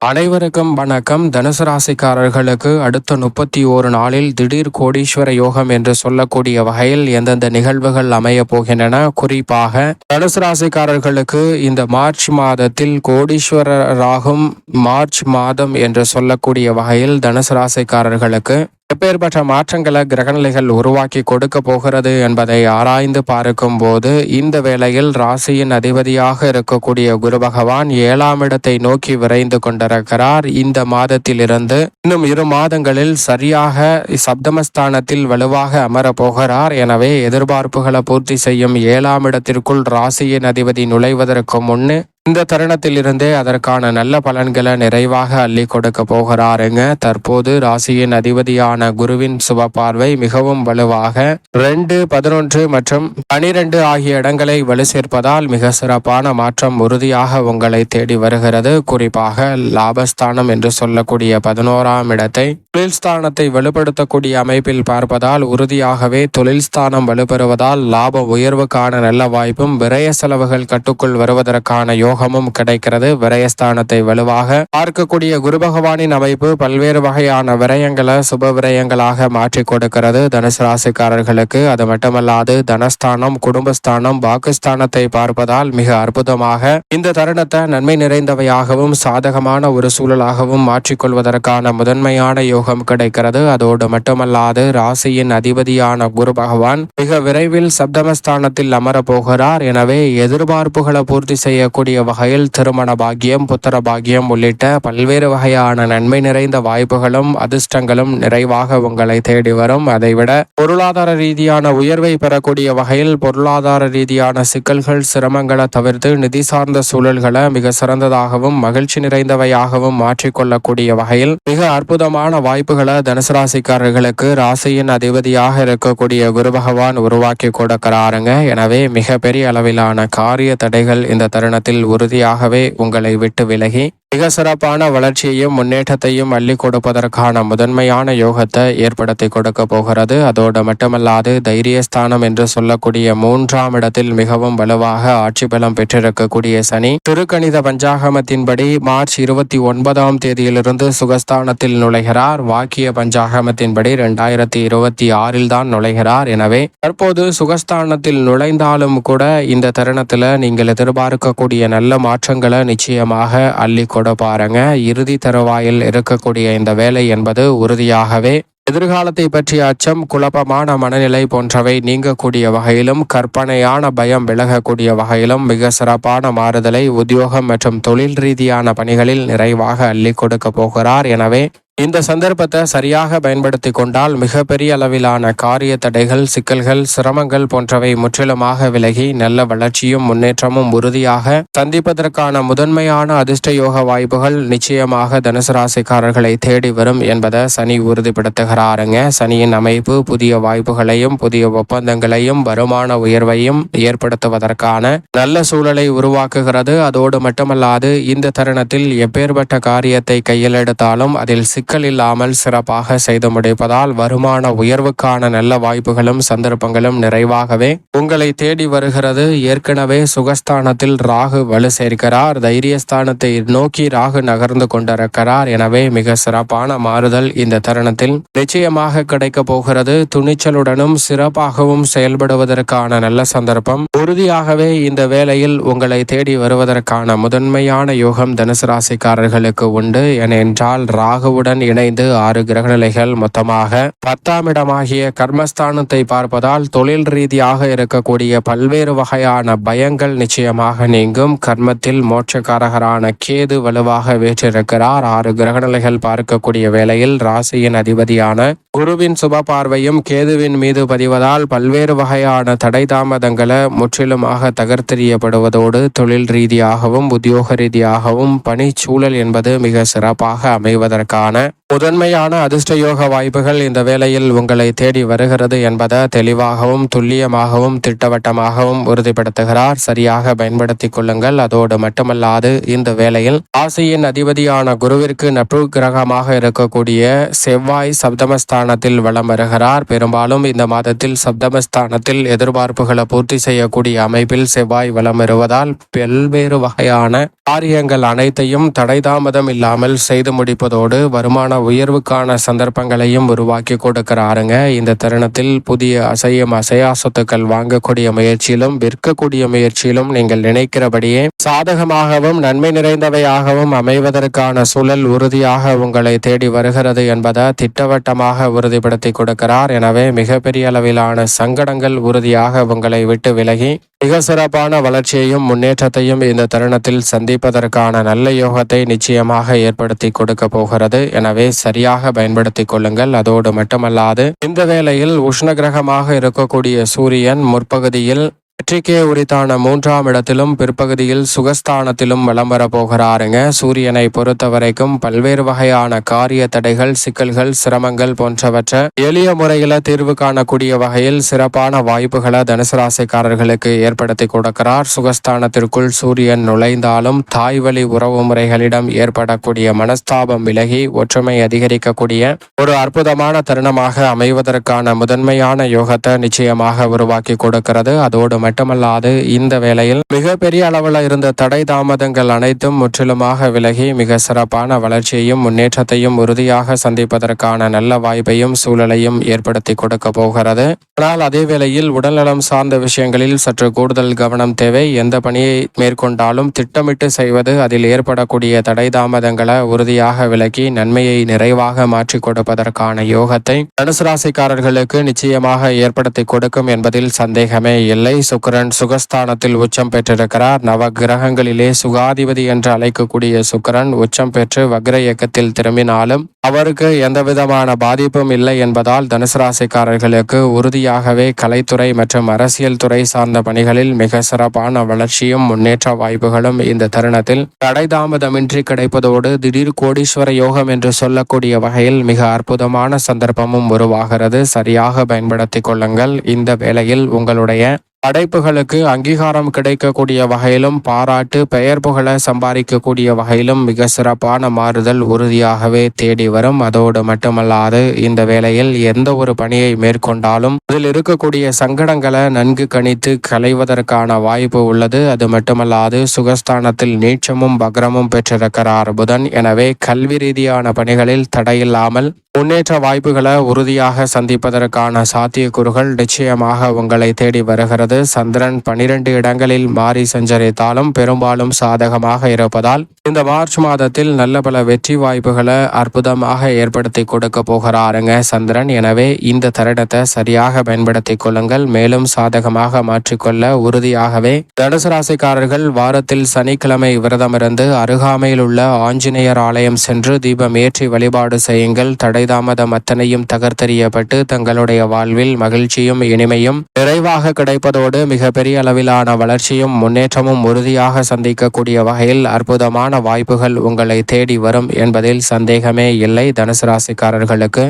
அனைவருக்கும் வணக்கம். தனுசு ராசிக்காரர்களுக்கு அடுத்த 31 நாளில் திடீர் கோடீஸ்வர யோகம் என்று சொல்லக்கூடிய வகையில் எந்தெந்த நிகழ்வுகள் அமைய போகின்றன. குறிப்பாக தனுசு ராசிக்காரர்களுக்கு இந்த மார்ச் மாதத்தில் கோடீஸ்வரராகும் மார்ச் மாதம் என்று சொல்லக்கூடிய வகையில் தனுசு ராசிக்காரர்களுக்கு எப்பேற்பட்ட மாற்றங்களை கிரகநிலைகள் உருவாக்கி கொடுக்க போகிறது என்பதை ஆராய்ந்து பார்க்கும் போது இந்த வேளையில் ராசியின் அதிபதியாக இருக்கக்கூடிய குரு பகவான் 7ஆம் இடத்தை நோக்கி விரைந்து கொண்டிருக்கிறார். இந்த மாதத்திலிருந்து இன்னும் 2 மாதங்களில் சரியாக சப்தமஸ்தானத்தில் வலுவாக அமர போகிறார். எனவே எதிர்பார்ப்புகளை பூர்த்தி செய்யும் 7ஆம் இடத்திற்குள் ராசியின் அதிபதி நுழைவதற்கு முன்னு இந்த தருணத்தில் இருந்தே அதற்கான நல்ல பலன்களை நிறைவாக அள்ளி கொடுக்க போகிறாருங்க. தற்போது ராசியின் அதிபதியான குருவின் சுப பார்வை மிகவும் வலுவாக 2, 11 மற்றும் 12 ஆகிய இடங்களை வலு சேர்ப்பதால் மிக சிறப்பான மாற்றம் உறுதியாக உங்களை தேடி வருகிறது. குறிப்பாக லாபஸ்தானம் என்று சொல்லக்கூடிய 11ஆம் இடத்தை தொழில் ஸ்தானத்தை வலுப்படுத்தக்கூடிய அமைப்பில் பார்ப்பதால் உறுதியாகவே தொழில் ஸ்தானம் வலுப்பெறுவதால் லாப உயர்வுக்கான நல்ல வாய்ப்பும் விரய செலவுகள் கட்டுக்குள் வருவதற்கான யோகமும் கிடைக்கிறது. விரயஸ்தானத்தை வலுவாக பார்க்கக்கூடிய குரு பகவானின் அமைப்பு பல்வேறு வகையான விரயங்களை சுப விரயங்களாக மாற்றி கொடுக்கிறது தனுசு ராசிக்காரர்களுக்கு. அது மட்டுமல்லாது தனஸ்தானம், குடும்பஸ்தானம், வாக்குஸ்தானத்தை பார்ப்பதால் மிக அற்புதமாக இந்த தருணத்தை நன்மை நிறைந்தவையாகவும் சாதகமான ஒரு சூழலாகவும் மாற்றிக்கொள்வதற்கான முதன்மையான யோகம் கிடைக்கிறது. அதோடு மட்டுமல்லாது ராசியின் அதிபதியான குரு பகவான் மிக விரைவில் சப்தமஸ்தானத்தில் அமர போகிறார். எனவே எதிர்பார்ப்புகளை பூர்த்தி செய்யக்கூடிய வகையில் திருமண பாக்கியம், புத்திர பாக்கியம் உள்ளிட்ட பல்வேறு வகையான நன்மை நிறைந்த வாய்ப்புகளும் அதிர்ஷ்டங்களும் நிறைவாக உங்களை தேடி வரும். அதைவிட பொருளாதார ரீதியான உயர்வை பெறக்கூடிய வகையில் பொருளாதார ரீதியான சிக்கல்கள், சிரமங்களை தவிர்த்து நிதி சார்ந்த சூழல்களை மிக சிறந்ததாகவும் மகிழ்ச்சி நிறைந்தவையாகவும் மாற்றிக்கொள்ளக்கூடிய வகையில் மிக அற்புதமான வாய்ப்புகளை தனுசு ராசிக்காரர்களுக்கு ராசியின் அதிபதியாக இருக்கக்கூடிய குரு பகவான் உருவாக்கி கொடுக்கிறாருங்க. எனவே மிக பெரிய அளவிலான காரிய தடைகள் இந்த தருணத்தில் உறுதியாகவே உங்களை விட்டு விலகி மிக சிறப்பான வளர்ச்சியையும் முன்னேற்றத்தையும் அள்ளி கொடுப்பதற்கான முதன்மையான யோகத்தை ஏற்படுத்தி கொடுக்க போகிறது. அதோடு மட்டுமல்லாது தைரியஸ்தானம் என்று சொல்லக்கூடிய 3ஆம் இடத்தில் மிகவும் வலுவாக ஆட்சி பலம் பெற்றிருக்கக்கூடிய சனி திருக்கணித பஞ்சாகமத்தின்படி மார்ச் 29ஆம் தேதியிலிருந்து சுகஸ்தானத்தில் நுழைகிறார். வாக்கிய பஞ்சாகமத்தின்படி 2026 தான் நுழைகிறார். எனவே தற்போது சுகஸ்தானத்தில் நுழைந்தாலும் கூட இந்த தருணத்தில் நீங்கள் எதிர்பார்க்கக்கூடிய நல்ல மாற்றங்களை நிச்சயமாக அள்ளி பாருங்க. இறுதி தருவாயில் இருக்கக்கூடிய இந்த வேலை என்பது உறுதியாகவே எதிர்காலத்தை பற்றிய அச்சம், குழப்பமான மனநிலை போன்றவை நீங்கக்கூடிய வகையிலும் கற்பனையான பயம் விலகக்கூடிய வகையிலும் மிக சிறப்பான மாறுதலை உத்தியோகம் மற்றும் தொழில் ரீதியான பணிகளில் நிறைவாக அள்ளி கொடுக்க போகிறார். எனவே இந்த சந்தர்ப்பத்தை சரியாக பயன்படுத்தி கொண்டால் மிகப்பெரிய அளவிலான காரிய தடைகள், சிக்கல்கள், சிரமங்கள் போன்றவை முற்றிலுமாக விலகி நல்ல வளர்ச்சியும் முன்னேற்றமும் உறுதியாக சந்திப்பதற்கான முதன்மையான அதிர்ஷ்ட யோக வாய்ப்புகள் நிச்சயமாக தனுசு ராசிக்காரர்களை தேடி வரும் என்பதை சனி உறுதிப்படுத்துகிறாருங்க. சனியின் அமைப்பு புதிய வாய்ப்புகளையும் புதிய ஒப்பந்தங்களையும் வருமான உயர்வையும் ஏற்படுத்துவதற்கான நல்ல சூழலை உருவாக்குகிறது. அதோடு மட்டுமல்லாது இந்த தருணத்தில் எப்பேற்பட்ட காரியத்தை கையில் எடுத்தாலும் அதில் சிக்கல் இல்லாமல் சிறப்பாக செய்து முடிப்பதால் வருமான உயர்வுக்கான நல்ல வாய்ப்புகளும் சந்தர்ப்பங்களும் நிறைவாகவே உங்களை தேடி வருகிறது. ஏற்கனவே சுகஸ்தானத்தில் ராகு வலு சேர்க்கிறார். தைரியஸ்தானத்தை நோக்கி ராகு நகர்ந்து கொண்டிருக்கிறார். எனவே மிக சிறப்பான மாறுதல் இந்த தருணத்தில் நிச்சயமாக கிடைக்க போகிறது. துணிச்சலுடனும் சிறப்பாகவும் செயல்படுவதற்கான நல்ல சந்தர்ப்பம் உறுதியாகவே இந்த வேளையில் உங்களை தேடி வருவதற்கான முதன்மையான யோகம் தனுசு ராசிக்காரர்களுக்கு உண்டு. ஏனென்றால் ராகுவுடன் இணைந்து 6 கிரகநிலைகள் மொத்தமாக 10ஆம் இடமாகிய கர்மஸ்தானத்தை பார்ப்பதால் தொழில் ரீதியாக இருக்கக்கூடிய பல்வேறு வகையான பயங்கள் நிச்சயமாக நீங்கும். கர்மத்தில் மோட்சக்காரகரான கேது வலுவாக வீற்றிருக்கிறார். 6 கிரகநிலைகள் பார்க்கக்கூடிய வேளையில் ராசியின் அதிபதியான குருவின் சுப பார்வையும் கேதுவின் மீது பதிவதால் பல்வேறு வகையான தடை தாமதங்களை முற்றிலுமாக தகர்த்தெறியப்படுவதோடு தொழில் ரீதியாகவும் உத்தியோக ரீதியாகவும் பணி சூழல் என்பது மிக சிறப்பாக அமைவதற்கான முதன்மையான அதிர்ஷ்ட யோக வாய்ப்புகள் இந்த வேளையில் உங்களை தேடி வருகிறது என்பதை தெளிவாகவும் துல்லியமாகவும் திட்டவட்டமாகவும் உறுதிப்படுத்துகிறார். சரியாக பயன்படுத்திக் கொள்ளுங்கள். அதோடு மட்டுமல்லாது இந்த வேளையில் ராசியின் அதிபதியான குருவிற்கு நட்பு கிரகமாக இருக்கக்கூடிய செவ்வாய் சப்தமஸ்தானத்தில் வலம் வருகிறார். பெரும்பாலும் இந்த மாதத்தில் சப்தமஸ்தானத்தில் எதிர்பார்ப்புகளை பூர்த்தி செய்யக்கூடிய அமைப்பில் செவ்வாய் வலம் வருவதால் பல்வேறு வகையான காரியங்கள் அனைத்தையும் தடைதாமதம் இல்லாமல் செய்து முடிப்பதோடு வருமான உயர்வுக்கான சந்தர்ப்பங்களையும் உருவாக்கி கொடுக்கிறாருங்க. இந்த தருணத்தில் புதிய அசையா சொத்துக்கள் வாங்கக்கூடிய முயற்சியிலும் விற்கக்கூடிய முயற்சியிலும் நீங்கள் நினைக்கிறபடியே சாதகமாகவும் நன்மை நிறைந்தவையாகவும் அமைவதற்கான சூழல் உறுதியாக உங்களை தேடி வருகிறது என்பதை திட்டவட்டமாக உறுதிப்படுத்தி கொடுக்கிறார். எனவே மிகப்பெரிய அளவிலான சங்கடங்கள் உறுதியாக உங்களை விட்டு விலகி மிக சிறப்பான வளர்ச்சியையும் முன்னேற்றத்தையும் இந்த தருணத்தில் சந்திப்பதற்கான நல்ல யோகத்தை நிச்சயமாக ஏற்படுத்தி கொடுக்க போகிறது. எனவே சரியாக பயன்படுத்திக் கொள்ளுங்கள். அதோடு மட்டுமல்லாது இந்த வேளையில் உஷ்ண கிரகமாக இருக்கக்கூடிய சூரியன் முற்பகுதியில் வெற்றிக்கே உரித்தான 3ஆம் இடத்திலும் பிற்பகுதியில் சுகஸ்தானத்திலும் வலம் வர போகிறாருங்க. சூரியனை பொறுத்த வரைக்கும் பல்வேறு வகையான காரிய தடைகள், சிக்கல்கள், சிரமங்கள் போன்றவற்றை எளிய முறையில தீர்வு காணக்கூடிய வகையில் சிறப்பான வாய்ப்புகளை தனுசு ராசிக்காரர்களுக்கு ஏற்படுத்தி கொடுக்கிறார். சுகஸ்தானத்திற்குள் சூரியன் நுழைந்தாலும் தாய் வழி உறவு முறைகளிடம் ஏற்படக்கூடிய மனஸ்தாபம் விலகி ஒற்றுமை அதிகரிக்கக்கூடிய ஒரு அற்புதமான தருணமாக அமைவதற்கான முதன்மையான யோகத்தை நிச்சயமாக உருவாக்கி கொடுக்கிறது. அதோடு மட்டுமல்லாது இந்த வேளையில் மிகப்பெரிய அளவில் இருந்த தடை தாமதங்கள் அனைத்தும் முற்றிலுமாக விலகி மிக சிறப்பான வளர்ச்சியையும் முன்னேற்றத்தையும் உறுதியாக சந்திப்பதற்கான நல்ல வாய்ப்பையும் சூழலையும் ஏற்படுத்தி கொடுக்க போகிறது. ஆனால் அதே வேளையில் உடல்நலம் சார்ந்த விஷயங்களில் சற்று கூடுதல் கவனம் தேவை. எந்த பணியை மேற்கொண்டாலும் திட்டமிட்டு செய்வது, அதில் ஏற்படக்கூடிய தடை தாமதங்களை உறுதியாக விலக்கி நன்மையை நிறைவாக மாற்றி கொடுப்பதற்கான யோகத்தை தனுசு ராசிக்காரர்களுக்கு நிச்சயமாக ஏற்படுத்தி கொடுக்கும் என்பதில் சந்தேகமே இல்லை. சுக்கிரன் சுகஸ்தானத்தில் உச்சம் பெற்றிருக்கிறார். நவ கிரகங்களிலே சுகாதிபதி என்று அழைக்கக்கூடிய சுக்கிரன் உச்சம் பெற்று வக்ர இயக்கத்தில் திரும்பினாலும் அவருக்கு எந்தவிதமான பாதிப்பும் இல்லை என்பதால் தனுசு ராசிக்காரர்களுக்கு உறுதியாகவே கலைத்துறை மற்றும் அரசியல் துறை சார்ந்த பணிகளில் மிக சிறப்பான வளர்ச்சியும் முன்னேற்ற வாய்ப்புகளும் இந்த தருணத்தில் தடை தாமதமின்றி கிடைப்பதோடு திடீர் கோடீஸ்வர யோகம் என்று சொல்லக்கூடிய வகையில் மிக அற்புதமான சந்தர்ப்பமும் உருவாகிறது. சரியாக பயன்படுத்திக் கொள்ளுங்கள். இந்த வேளையில் உங்களுடைய படைப்புகளுக்கு அங்கீகாரம் கிடைக்கக்கூடிய வகையிலும் பாராட்டு பெயர் புகழ சம்பாதிக்கக்கூடிய வகையிலும் மிக சிறப்பான மாறுதல் உறுதியாகவே தேடி வரும். அதோடு மட்டுமல்லாது இந்த வேளையில் எந்த ஒரு பணியை மேற்கொண்டாலும் அதில் இருக்கக்கூடிய சங்கடங்களை நன்கு கணித்து களைவதற்கான வாய்ப்பு உள்ளது. அது மட்டுமல்லாது சுகஸ்தானத்தில் நீச்சமும் வக்ரமும் பெற்றிருக்கிறார் புதன். எனவே கல்வி ரீதியான பணிகளில் தடையில்லாமல் முன்னேற்ற வாய்ப்புகளை உறுதியாக சந்திப்பதற்கான சாத்தியக்கூறுகள் நிச்சயமாக உங்களை தேடி வருகிறது. சந்திரன் 12 இடங்களில் மாறி சஞ்சரித்தாலும் பெரும்பாலும் சாதகமாக இருப்பதால் இந்த மார்ச் மாதத்தில் நல்ல பல வெற்றி வாய்ப்புகளை அற்புதமாக ஏற்படுத்தி கொடுக்க போகிறாருங்க சந்திரன். எனவே இந்த தருணத்தை சரியாக பயன்படுத்தி கொள்ளுங்கள். மேலும் சாதகமாக மாற்றிக்கொள்ள உறுதியாகவே தனுசு ராசிக்காரர்கள் வாரத்தில் சனிக்கிழமை விரதமிருந்து அருகாமையில் உள்ள ஆஞ்சநேயர் ஆலயம் சென்று தீபம் ஏற்றி வழிபாடு செய்யுங்கள். தடைதாமதம் அத்தனையும் தகர்த்தெறியப்பட்டு தங்களுடைய வாழ்வில் மகிழ்ச்சியும் இனிமையும் நிறைவாக கிடைப்பதோடு மிகப்பெரிய அளவிலான வளர்ச்சியும் முன்னேற்றமும் உறுதியாக சந்திக்கக்கூடிய வகையில் அற்புதமான வாய்ப்புகள் உங்களை தேடி வரும் என்பதில் சந்தேகமே இல்லை. தனுசு ராசிக்காரர்களுக்கு